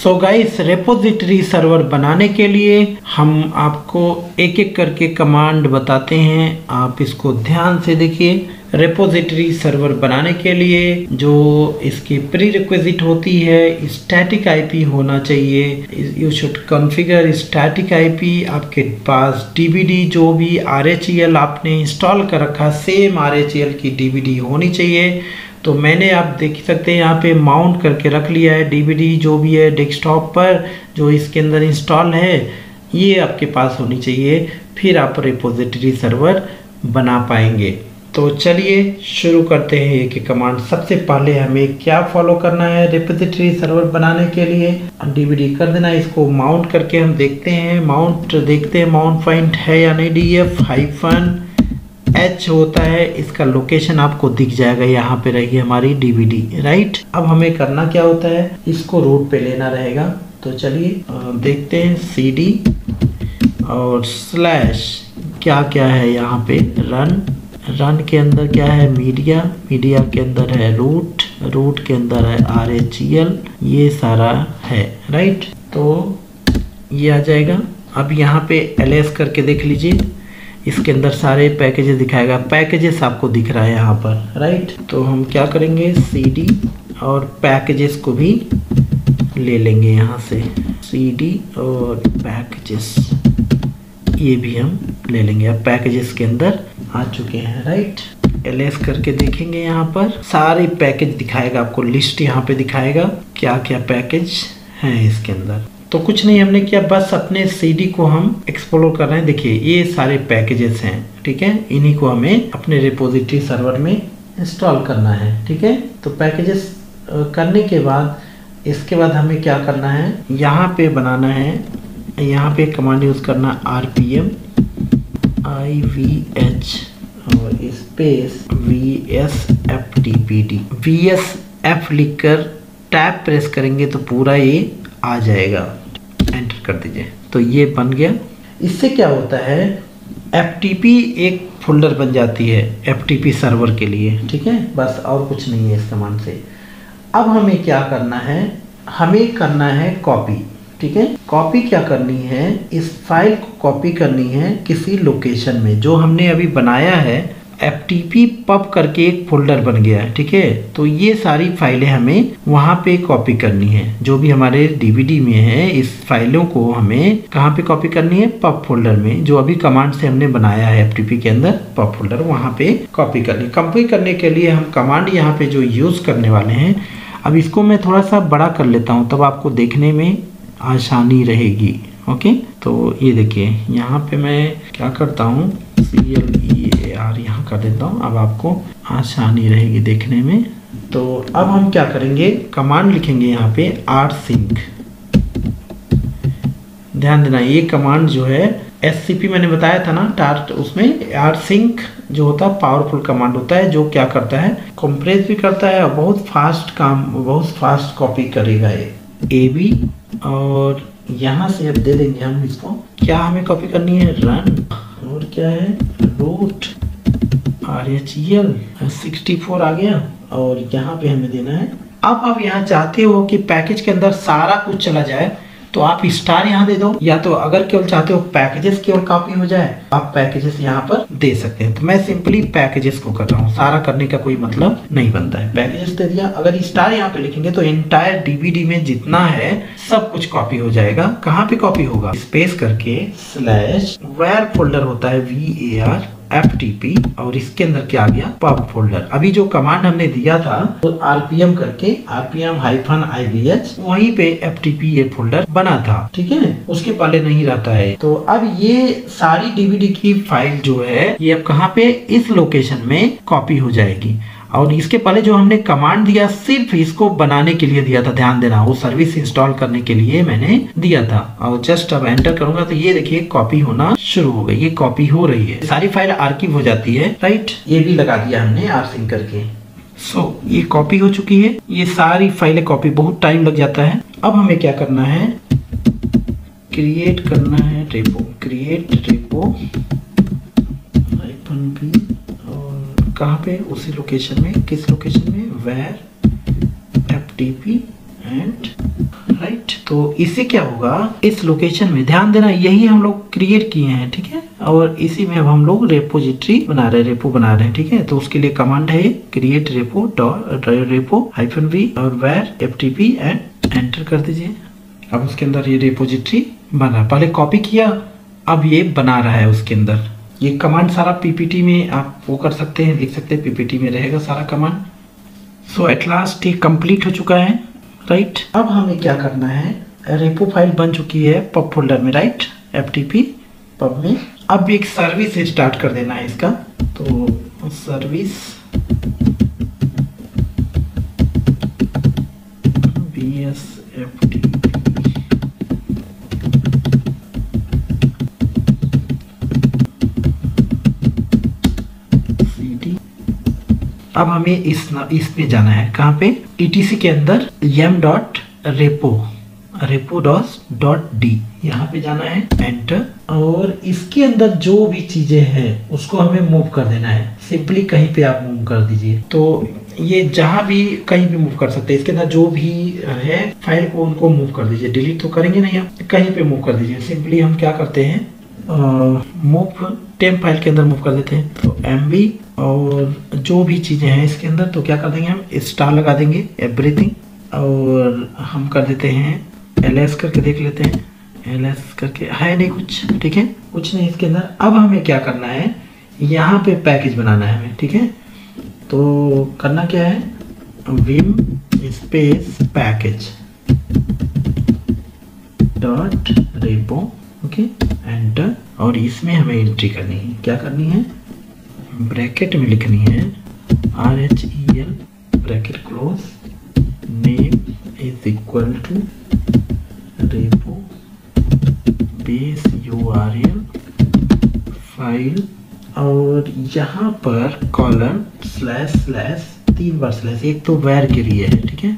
So guys, repository server बनाने के लिए हम आपको एक एक करके कमांड बताते हैं, आप इसको ध्यान से देखिए। रेपोजिटरी सर्वर बनाने के लिए जो इसकी प्री रिक्विजिट होती है, स्टैटिक आईपी होना चाहिए। You should configure static IP. आपके पास डीवीडी जो भी आरएचईएल आपने इंस्टॉल कर रखा, सेम आरएचईएल की डीवीडी होनी चाहिए। तो मैंने, आप देख सकते हैं यहाँ पे माउंट करके रख लिया है डीवीडी जो भी है डेस्कटॉप पर, जो इसके अंदर इंस्टॉल है, ये आपके पास होनी चाहिए। फिर आप रेपोजिटरी सर्वर बना पाएंगे। तो चलिए शुरू करते हैं एक एक कमांड। सबसे पहले हमें क्या फॉलो करना है रेपोजिटरी सर्वर बनाने के लिए? डीवीडी कर देना। इसको माउंट करके हम देखते हैं, माउंट पॉइंट है या नहीं। DF-H होता है, इसका लोकेशन आपको दिख जाएगा। यहाँ पे रहेगी हमारी डीवीडी, राइट। अब हमें करना क्या होता है, इसको रूट पे लेना रहेगा। तो चलिए देखते हैं, CD और स्लैश क्या क्या है यहाँ पे। रन के अंदर क्या है, मीडिया के अंदर है रूट के अंदर है RHEL, ये सारा है, राइट। तो ये आ जाएगा। अब यहाँ पे LS करके देख लीजिए, इसके अंदर सारे पैकेजेस दिखाएगा। पैकेजेस आपको दिख रहा है यहाँ पर, राइट। तो हम क्या करेंगे, CD और पैकेजेस को भी ले लेंगे यहाँ से। CD और पैकेजेस, ये भी हम ले लेंगे। अब पैकेजेस के अंदर आ चुके हैं, राइट। LS करके देखेंगे, यहाँ पर सारे पैकेज दिखाएगा आपको, लिस्ट यहाँ पे दिखाएगा क्या क्या पैकेज हैं इसके अंदर। तो कुछ नहीं हमने किया, बस अपने CD को हम एक्सप्लोर कर रहे हैं। देखिए ये सारे पैकेजेस हैं, ठीक है। इन्हीं को हमें अपने रेपोजिटरी सर्वर में इंस्टॉल करना है, ठीक है। तो पैकेजेस करने के बाद, इसके बाद हमें क्या करना है, यहाँ पे बनाना है, यहाँ पे कमांड यूज करना RPM IVH और स्पेस VSFTPD। VSF लिखकर टैब प्रेस करेंगे तो पूरा ये आ जाएगा। एंटर कर दीजिए, तो ये बन गया। इससे क्या होता है, FTP एक फोल्डर बन जाती है FTP सर्वर के लिए, ठीक है। बस और कुछ नहीं है इस कमांड से। अब हमें क्या करना है, हमें करना है कॉपी, ठीक है। कॉपी क्या करनी है, इस फाइल को कॉपी करनी है किसी लोकेशन में जो हमने अभी बनाया है। FTP pub करके एक फोल्डर बन गया है, ठीक है। तो ये सारी फाइलें हमें वहाँ पे कॉपी करनी है, जो भी हमारे डीवीडी में है। इस फाइलों को हमें कहाँ पे कॉपी करनी है, पब फोल्डर में, जो अभी कमांड से हमने बनाया है FTP के अंदर पब फोल्डर, वहाँ पे कॉपी करनी। कॉपी करने के लिए हम कमांड यहाँ पे जो यूज करने वाले हैं, अब इसको मैं थोड़ा सा बड़ा कर लेता हूँ, तब आपको देखने में आसानी रहेगी, ओके। तो ये देखिए, यहाँ पे मैं क्या करता हूँ, CLEAR यहाँ कर देता हूँ, अब आपको आसानी रहेगी देखने में। तो अब हम क्या करेंगे, कमांड लिखेंगे यहाँ पे rsync। ध्यान देना, ये कमांड जो है SCP मैंने बताया था ना टार्ट, उसमें rsync जो होता है पावरफुल कमांड होता है, जो क्या करता है, कंप्रेस भी करता है और बहुत फास्ट कॉपी करेगा ये AB। और यहाँ से अब दे देंगे हम इसको, क्या हमें कॉपी करनी है, रन, और क्या है, रूट RHEL 64 आ गया, और यहाँ पे हमें देना है। अब आप यहाँ चाहते हो कि पैकेज के अंदर सारा कुछ चला जाए, तो आप स्टार यहाँ दे दो, या तो अगर केवल चाहते हो पैकेजेस केवल कॉपी हो जाए, आप पैकेजेस यहाँ पर दे सकते हैं। तो मैं सिंपली पैकेजेस को कर रहा हूँ, सारा करने का कोई मतलब नहीं बनता है। पैकेजेस दे दिया। अगर स्टार यहाँ पे लिखेंगे तो एंटायर डीवीडी में जितना है सब कुछ कॉपी हो जाएगा। कहाँ पे कॉपी होगा, स्पेस करके स्लैश वेयर फोल्डर होता है VAR FTP, और इसके अंदर क्या आ गया, पब फोल्डर। अभी जो कमांड हमने दिया था तो RPM करके RPM-IVH, वहीं पे FTP ये फोल्डर बना था, ठीक है। उसके पहले नहीं रहता है। तो अब ये सारी डीवीडी की फाइल जो है, ये अब कहाँ पे, इस लोकेशन में कॉपी हो जाएगी। और इसके पहले जो हमने कमांड दिया, सिर्फ इसको बनाने के लिए दिया था, ध्यान देना, वो सर्विस इंस्टॉल करने के लिए मैंने दिया था। और जस्ट अब एंटर करूंगा तो ये देखिए कॉपी होना शुरू हो गई, ये कॉपी हो रही है, सारी फाइल आर्काइव हो जाती है, राइट। ये भी लगा दिया हमने rsync करके। सो ये कॉपी हो चुकी है, ये सारी फाइलें कॉपी, बहुत टाइम लग जाता है। अब हमें क्या करना है, क्रिएट करना है रेपो, क्रिएट रेपो -b, कहाँ पे, उसी लोकेशन में, किस लोकेशन में, where FTP and राइट। तो इससे क्या होगा, इस लोकेशन में ध्यान देना, यही हम लोग क्रिएट किए हैं, ठीक है, और इसी में अब हम लोग रेपोजिटरी बना रहे हैं, रेपो बना रहे हैं, ठीक है। तो उसके लिए कमांड है क्रिएट रेपो रेपो -v और where ftp एंड एंटर कर दीजिए। अब उसके अंदर ये रेपोजिटरी बना, पहले कॉपी किया, अब ये बना रहा है उसके अंदर। ये कमांड सारा पीपीटी में आप वो कर सकते हैं, लिख सकते हैं, पीपीटी में रहेगा सारा कमांड। सो एट लास्ट ये कंप्लीट हो चुका है, राइट। अब हमें क्या करना है, रेपो फाइल बन चुकी है पब फोल्डर में, राइट, ftp पब में। अब एक सर्विस स्टार्ट कर देना है इसका, तो सर्विस bsftp अब हमें इसमें जाना है, कहाँ पे, etc के अंदर yam.repo.d यहाँ पे जाना है, एंटर। और इसके अंदर जो भी चीजें हैं उसको हमें मूव कर देना है, सिंपली कहीं पे आप मूव कर दीजिए। तो ये जहाँ भी कहीं भी मूव कर सकते हैं, इसके अंदर जो भी है फाइल को उनको मूव कर दीजिए, डिलीट तो करेंगे नहीं आप, कहीं पे मूव कर दीजिए। सिंपली हम क्या करते हैं, मूव टेम्प फाइल के अंदर मूव कर देते हैं, तो mv और जो भी चीजें हैं इसके अंदर, तो क्या कर देंगे हम, स्टार लगा देंगे एवरीथिंग, और हम कर देते हैं ls करके देख लेते हैं, ls करके है नहीं कुछ, ठीक है, कुछ नहीं इसके अंदर। अब हमें क्या करना है, यहाँ पे पैकेज बनाना है हमें, ठीक है। तो करना क्या है, vim space package dot repo, okay, enter. और इसमें हमें एंट्री करनी है, क्या करनी है, ब्रैकेट में लिखनी है RHEL bracket close, name is equal to repo base URL file, और यहाँ पर कॉलम स्लैश स्लैश 3 बार स्लैश, एक तो where के लिए है, ठीक है,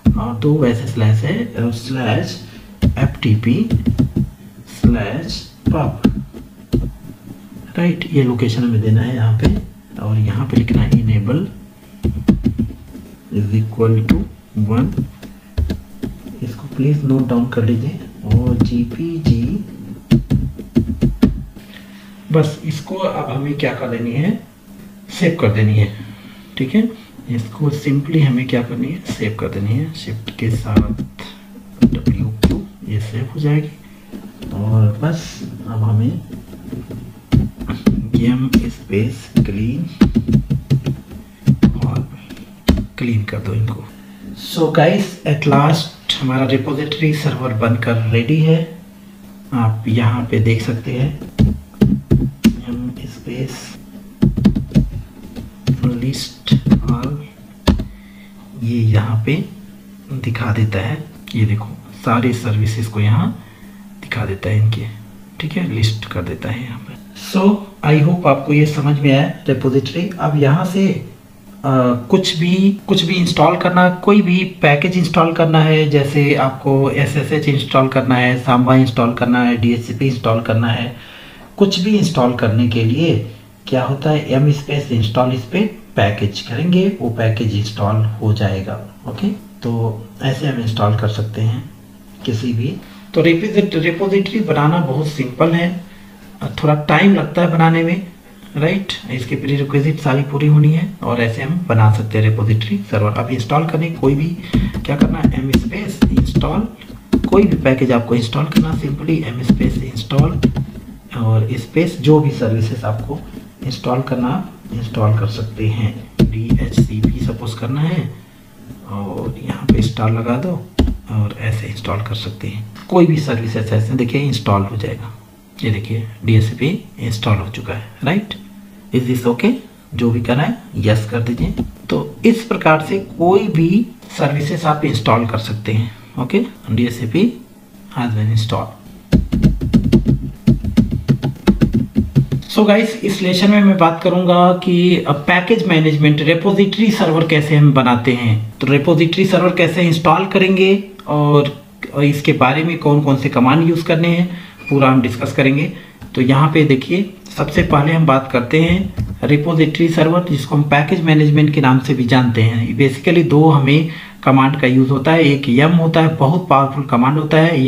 और 2 वैसे स्लैश है, slash ftp slash pub, right. ये लोकेशन हमें देना है यहाँ पे, और यहाँ पे लिखना है इनेबल इज इक्वल टू 1, इसको प्लीज नोट डाउन कर लीजिए, और gpg, बस इसको अब हमें क्या कर देनी है, सेव कर देनी है, ठीक है। इसको सिंपली हमें क्या करनी है, सेव कर देनी है, शिफ्ट के साथ WQ, ये सेव हो जाएगी। और बस अब हमें yam स्पेस क्लीन कर दो इनको। सो गाइस एट लास्ट हमारा रिपोजिटरी सर्वर बनकर रेडी है, आप यहाँ पे देख सकते हैं, yam स्पेस लिस्ट ऑल, ये यहाँ पे दिखा देता है, ये देखो सारी सर्विसेज को यहाँ दिखा देता है इनके, ठीक है, लिस्ट कर देता है यहाँ पे। सो आई होप आपको ये समझ में आया रिपोजिटरी। अब यहाँ से कुछ भी इंस्टॉल करना, कोई भी पैकेज इंस्टॉल करना है, जैसे आपको SSH इंस्टॉल करना है, सांबा इंस्टॉल करना है, DHCP इंस्टॉल करना है, कुछ भी इंस्टॉल करने के लिए क्या होता है, yam स्पेस इंस्टॉल इस पे पैकेज करेंगे, वो पैकेज इंस्टॉल हो जाएगा, ओके। तो ऐसे हम इंस्टॉल कर सकते हैं किसी भी। तो रिपोजिटरी बनाना बहुत सिंपल है, थोड़ा टाइम लगता है बनाने में, राइट। इसके प्रीरिक्विजिट सारी पूरी होनी है, और ऐसे हम बना सकते हैं रिपोजिटरी सर्वर। अब इंस्टॉल करने कोई भी क्या करना है, m स्पेस इंस्टॉल, कोई भी पैकेज आपको इंस्टॉल करना, सिंपली m स्पेस इंस्टॉल और स्पेस जो भी सर्विसेज आपको इंस्टॉल करना, इंस्टॉल कर सकते हैं। DHCP सपोज करना है, और यहाँ पे स्टार लगा दो, और ऐसे इंस्टॉल कर सकते हैं कोई भी सर्विसेज, ऐसे देखिए इंस्टॉल हो जाएगा। ये देखिए DHCP इंस्टॉल हो चुका है, राइट। इज दिस ओके, जो भी करना है यस कर दीजिए। तो इस प्रकार से कोई भी सर्विसेज आप इंस्टॉल कर सकते हैं, okay. DHCP has been install. So guys इस लेसन में मैं बात करूंगा कि पैकेज मैनेजमेंट, रेपोजिटरी सर्वर कैसे हम बनाते हैं, तो रेपोजिटरी सर्वर कैसे इंस्टॉल करेंगे, और इसके बारे में कौन कौन से कमांड यूज़ करने हैं, पूरा हम डिस्कस करेंगे। तो यहाँ पे देखिए, सबसे पहले हम बात करते हैं रिपोजिटरी सर्वर, जिसको हम पैकेज मैनेजमेंट के नाम से भी जानते हैं। बेसिकली 2 हमें कमांड का यूज़ होता है। एक यम होता है, बहुत पावरफुल कमांड होता है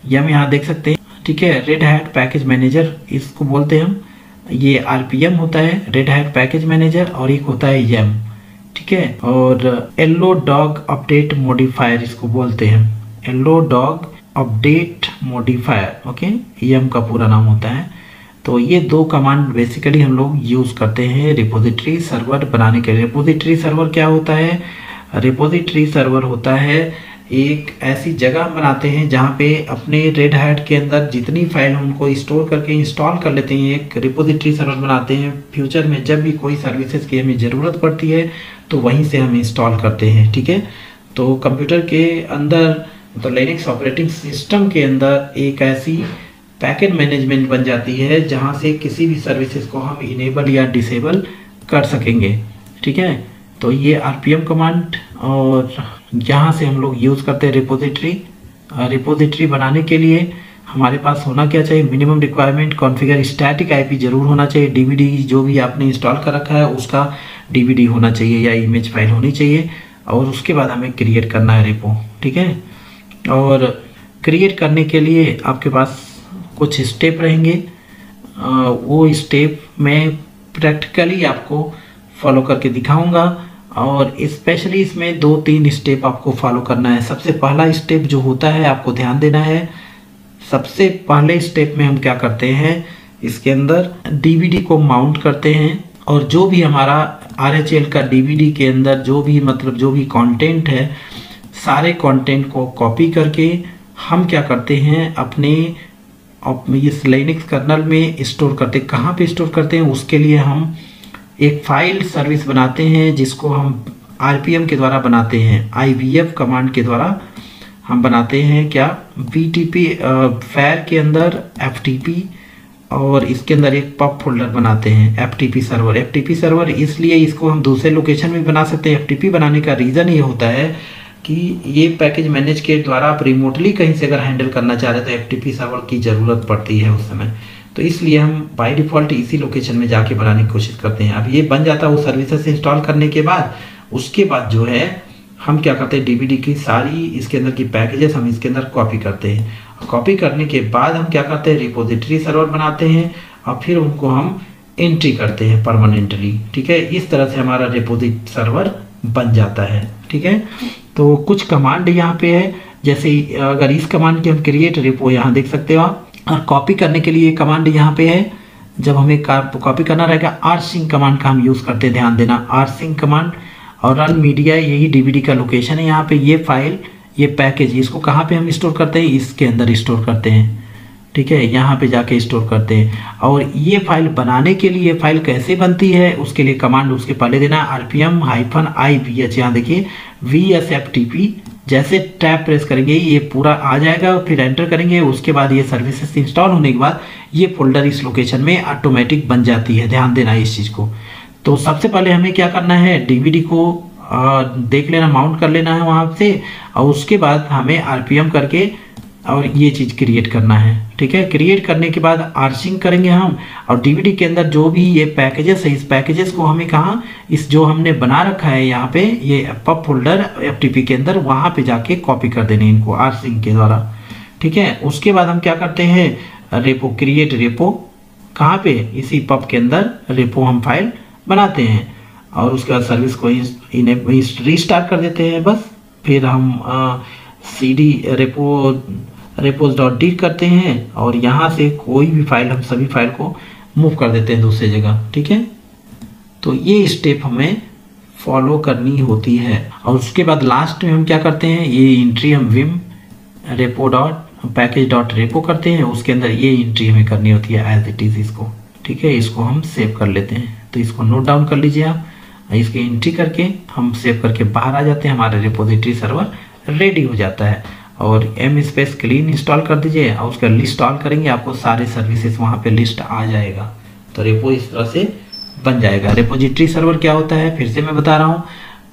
यम यहाँ देख सकते हैं, ठीक है। रेड हैट पैकेज मैनेजर इसको बोलते हैं हम, ये RPM होता है रेड हैट पैकेज मैनेजर, और एक होता है यम, ठीक है। और येलो डॉग अपडेट मॉडिफायर इसको बोलते हैं, yellow dog update modifier, okay, yum का पूरा नाम होता है। तो ये 2 कमांड बेसिकली हम लोग यूज़ करते हैं रिपोजिटरी सर्वर बनाने के लिए। रिपोजिटरी सर्वर क्या होता है? रिपोजिटरी सर्वर होता है एक ऐसी जगह बनाते हैं जहाँ पे अपने रेड हैट के अंदर जितनी फाइल उनको स्टोर करके इंस्टॉल कर लेते हैं। एक रिपोजिटरी सर्वर बनाते हैं, फ्यूचर में जब भी कोई सर्विसेज की हमें ज़रूरत पड़ती है तो वहीं से हम इंस्टॉल करते हैं, ठीक है। तो कंप्यूटर के अंदर, तो लिनक्स ऑपरेटिंग सिस्टम के अंदर एक ऐसी पैकेट मैनेजमेंट बन जाती है जहाँ से किसी भी सर्विसेज को हम इनेबल या डिसेबल कर सकेंगे, ठीक है। तो ये RPM कमांड, और यहाँ से हम लोग यूज़ करते हैं रिपोजिटरी। रिपोजिटरी बनाने के लिए हमारे पास होना क्या चाहिए? Minimum requirement configure static IP जरूर होना चाहिए। DVD जो भी आपने इंस्टॉल कर रखा है उसका DVD होना चाहिए या इमेज फाइल होनी चाहिए, और उसके बाद हमें क्रिएट करना है रेपो, ठीक है। और क्रिएट करने के लिए आपके पास कुछ स्टेप रहेंगे, वो स्टेप मैं प्रैक्टिकली आपको फॉलो करके दिखाऊंगा, और स्पेशली इसमें 2-3 स्टेप आपको फॉलो करना है। सबसे पहला स्टेप जो होता है आपको ध्यान देना है। सबसे पहले स्टेप में हम क्या करते हैं, इसके अंदर DVD को माउंट करते हैं, और जो भी हमारा RHL का DVD के अंदर जो भी कंटेंट है, सारे कंटेंट को कॉपी करके हम क्या करते हैं अपने इस लिनक्स कर्नल में स्टोर करते। कहाँ पे स्टोर करते हैं? उसके लिए हम एक फाइल सर्विस बनाते हैं जिसको हम RPM के द्वारा बनाते हैं, IVF कमांड के द्वारा हम बनाते हैं। क्या? BTP फायर के अंदर FTP, और इसके अंदर एक पब फोल्डर बनाते हैं FTP सर्वर। FTP सर्वर इसलिए इसको हम दूसरे लोकेशन में बना सकते हैं। FTP बनाने का रीज़न ये होता है कि ये पैकेज मैनेज के द्वारा आप रिमोटली कहीं से अगर हैंडल करना चाह रहे हैं तो FTP सर्वर की ज़रूरत पड़ती है उस समय। तो इसलिए हम बाय डिफ़ॉल्ट इसी लोकेशन में जाके बनाने की कोशिश करते हैं। अब ये बन जाता है वो सर्विसेज इंस्टॉल करने के बाद। उसके बाद जो है हम क्या करते हैं, DVD की सारी इसके अंदर की पैकेजेस हम इसके अंदर कॉपी करते हैं। कॉपी करने के बाद हम क्या करते हैं, रिपोजिटरी सर्वर बनाते हैं, और फिर उनको हम एंट्री करते हैं परमानेंटली, ठीक है। इस तरह से हमारा रिपोजिटरी सर्वर बन जाता है, ठीक है। तो कुछ कमांड यहाँ पे है, जैसे अगर इस कमांड की हम क्रिएट रेपो यहाँ देख सकते हो आप, और कॉपी करने के लिए कमांड यहाँ पे है। जब हमें कॉपी करना रहेगा rsync कमांड का हम यूज़ करते हैं, ध्यान देना rsync कमांड। और रन मीडिया यही DVD का लोकेशन है। यहाँ पे ये फाइल, ये पैकेज, इसको कहाँ पे हम स्टोर करते हैं? इसके अंदर स्टोर करते हैं, ठीक है। यहाँ पे जाके स्टोर करते हैं। और ये फाइल बनाने के लिए, फाइल कैसे बनती है उसके लिए कमांड उसके पहले देना है RPM-IVH। यहाँ देखिए VSFTP, जैसे टैब प्रेस करेंगे ये पूरा आ जाएगा, फिर एंटर करेंगे। उसके बाद ये सर्विसेज इंस्टॉल होने के बाद ये फोल्डर इस लोकेशन में ऑटोमेटिक बन जाती है, ध्यान देना इस चीज़ को। तो सबसे पहले हमें क्या करना है, DVD को देख लेना, माउंट कर लेना है वहाँ से, और उसके बाद हमें RPM करके और ये चीज़ क्रिएट करना है, ठीक है। क्रिएट करने के बाद rsync करेंगे हम, और DVD के अंदर जो भी ये पैकेजेस है, इस पैकेजेस को हमें कहाँ, इस जो हमने बना रखा है यहाँ पे ये पब फोल्डर FTP के अंदर, वहाँ पे जाके कॉपी कर देने इनको rsync के द्वारा, ठीक है। उसके बाद हम क्या करते हैं, रेपो क्रिएट रेपो, कहाँ पे, इसी पब के अंदर रेपो हम फाइल बनाते हैं, और उसके बाद सर्विस को रीस्टार्ट कर देते हैं बस। फिर हम CD repos.d करते हैं, और यहाँ से कोई भी फाइल, हम सभी फाइल को मूव कर देते हैं दूसरी जगह, ठीक है। तो ये स्टेप हमें फॉलो करनी होती है। और उसके बाद लास्ट में हम क्या करते हैं, ये एंट्री हम vim repo.package.repo करते हैं, उसके अंदर ये एंट्री हमें करनी होती है एज इट इज़ इसको, ठीक है। इसको हम सेव कर लेते हैं, तो इसको नोट डाउन कर लीजिए आप। इसकी एंट्री करके हम सेव करके बाहर आ जाते हैं, हमारा रिपोजिटरी सर्वर रेडी हो जाता है। और m-space clean इंस्टॉल कर दीजिए, और उसका लिस्ट ऑल करेंगे, आपको सारे सर्विसेज वहाँ पे लिस्ट आ जाएगा। तो रेपो इस तरह से बन जाएगा। रिपोजिटरी सर्वर क्या होता है, फिर से मैं बता रहा हूँ,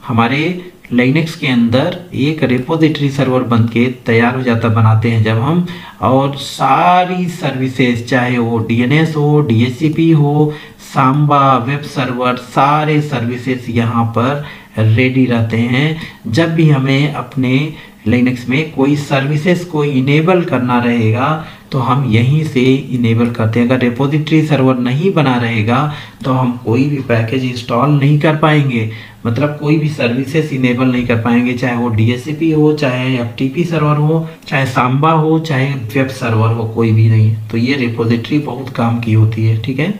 हमारे लिनक्स के अंदर एक रिपोजिटरी सर्वर बन के तैयार हो जाता बनाते हैं जब हम, और सारी सर्विसेज चाहे वो डीएनएस हो, डीएचसीपी हो, सांबा, वेब सर्वर, सारे सर्विसेज यहाँ पर रेडी रहते हैं। जब भी हमें अपने लिनक्स में कोई सर्विसेज को इनेबल करना रहेगा तो हम यहीं से इनेबल करते हैं। अगर रिपोजिटरी सर्वर नहीं बना रहेगा तो हम कोई भी पैकेज इंस्टॉल नहीं कर पाएंगे, मतलब कोई भी सर्विसेज इनेबल नहीं कर पाएंगे, चाहे वो डीएचसीपी हो, चाहे एफटीपी सर्वर हो, चाहे सांबा हो, चाहे वेब सर्वर हो, कोई भी नहीं। तो ये रिपोजिटरी बहुत काम की होती है। ठीक है।